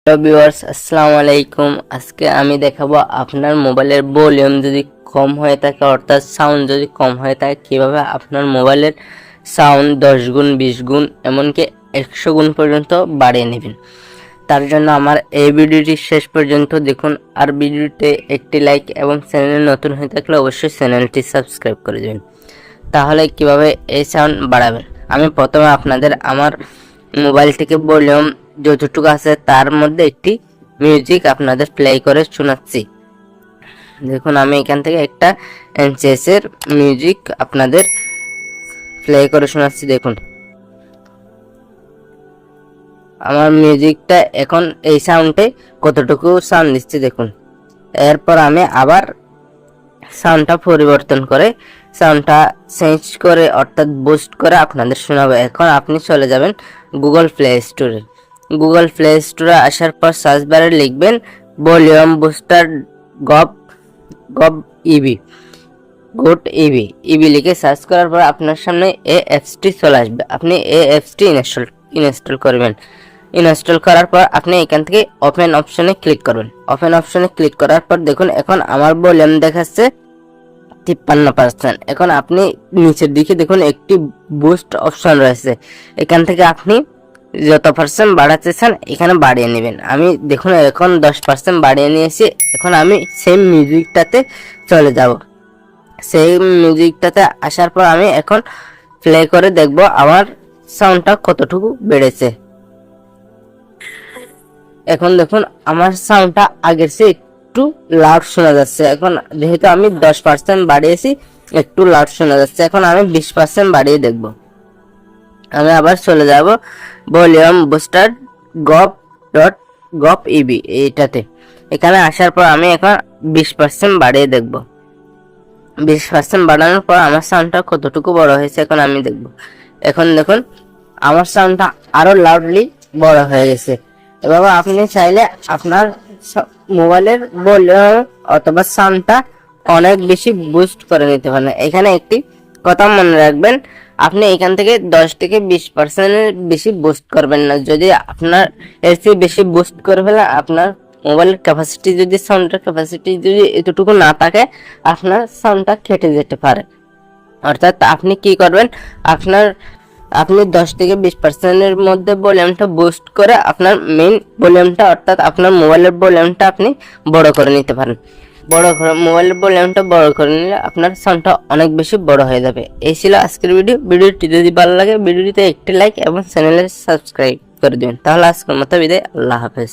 Hello viewers, আসসালামু আলাইকুম। আজকে আমি দেখাবো আপনার মোবাইলের ভলিউম যদি কম হয়ে থাকে, অর্থাৎ সাউন্ড যদি কম হয়ে থাকে, কিভাবে আপনার মোবাইলের সাউন্ড 10 গুণ, 20 গুণ, এমনকি 100 গুণ পর্যন্ত বাড়িয়ে নেবেন। তার জন্য আমার এই ভিডিওটি শেষ পর্যন্ত দেখুন। আর ভিডিওতে একটি লাইক এবং চ্যানেলে নতুন হয়ে থাকলে অবশ্যই চ্যানেলটি সাবস্ক্রাইব করে দেবেন। তাহলে কিভাবে এই সাউন্ড বাড়াবেন, আমি প্রথমে আপনাদের আমার মোবাইল থেকে ভলিউম যতটুকু আছে তার মধ্যে একটি মিউজিক আপনাদের প্লে করে শোনাচ্ছি। দেখুন, আমি এখান থেকে একটা এনচেসের মিউজিক আপনাদের প্লে করে শোনাচ্ছি। দেখুন, আমার মিউজিকটা এখন এই সাউন্ডে কতটুকু সাউন্ড দিচ্ছে দেখুন। এরপর আমি আবার সাউন্ডটা পরিবর্তন করে সাউন্ডটা চেঞ্জ করে, অর্থাৎ বুস্ট করে আপনাদের শোনাবো। এখন আপনি চলে যাবেন গুগল প্লে স্টোরে। গুগল প্লে স্টোরে আসার পর সার্চ বারে লিখবেন ভলিউম বুস্টার গভ গভ ইবি গোট ইবি লিখে সার্চ করার পর আপনার সামনে এই অ্যাপসটি চলে আসবে। আপনি এই অ্যাপসটি ইনস্টল করবেন। ইনস্টল করার পর আপনি এখান থেকে ওপেন অপশনে ক্লিক করবেন। ওপেন অপশনে ক্লিক করার পর দেখুন, এখন আমার ভলিউম দেখাচ্ছে 53%। এখন আপনি নিচের দিকে দেখুন একটি বুস্ট অপশন রয়েছে। এখান থেকে আপনি যত পার্সেন্ট বাড়াতে চান এখানে বাড়িয়ে নেবেন। আমি দেখুন এখন 10% বাড়িয়ে নিয়েছি। এখন আমি সেম মিউজিকটাতে চলে যাব। সেই মিউজিকটাতে আসার পর আমি এখন প্লে করে দেখব আমার সাউন্ডটা কতটুকু বেড়েছে। এখন দেখুন আমার সাউন্ডটা আগের চেয়ে একটু লাউড শোনা যাচ্ছে। এখন যেহেতু আমি 10% বাড়িয়েছি, একটু লাউড শোনা যাচ্ছে। এখন আমি 20% বাড়িয়ে দেখব। আমি আবার চলে যাব ভলিউম বুস্টার গভ ইবি এইটাতে। এখানে আসার পর আমি এখন 20% বাড়িয়ে দেখব। 20% বাড়ানোর পর আমার সাউন্ডটা কতটুকু বড় হয়েছে এখন আমি দেখব। এখন দেখুন আমার সাউন্ডটা আরো লাউডলি বড় হয়ে গেছে। এভাবে আপনি চাইলে আপনার মোবাইলের ভলিউম অথবা সাউন্ডটা অনেক বেশি বুস্ট করে নিতে পারেন। এখানে একটি কথা মনে রাখবেন, আপনি এখান থেকে 10 থেকে 20% বেশি বুস্ট করবেন না। যদি আপনার এর চেয়ে বেশি বুস্ট করে ফেলে, আপনার মোবাইলের ক্যাপাসিটি যদি সাউন্ডের ক্যাপাসিটি যদি এতটুকু না থাকে, আপনার সাউন্ডটা কেটে যেতে পারে। অর্থাৎ আপনি কি করবেন, আপনি 10 থেকে 20%-এর মধ্যে ভলিউমটা বুস্ট করে আপনার মেইন ভলিউমটা, অর্থাৎ আপনার মোবাইলের ভলিউমটা আপনি বড় করে নিতে পারেন। মোবাইলের ভলিউমটা বড় করে নিলে আপনার সাউন্ডটা অনেক বেশি বড় হয়ে যাবে। এই ছিল আজকের ভিডিওটি যদি ভালো লাগে ভিডিওটিতে একটি লাইক এবং চ্যানেলে সাবস্ক্রাইব করে দিবেন। তাহলে আজকের মতো বিদায়, আল্লাহ হাফেজ।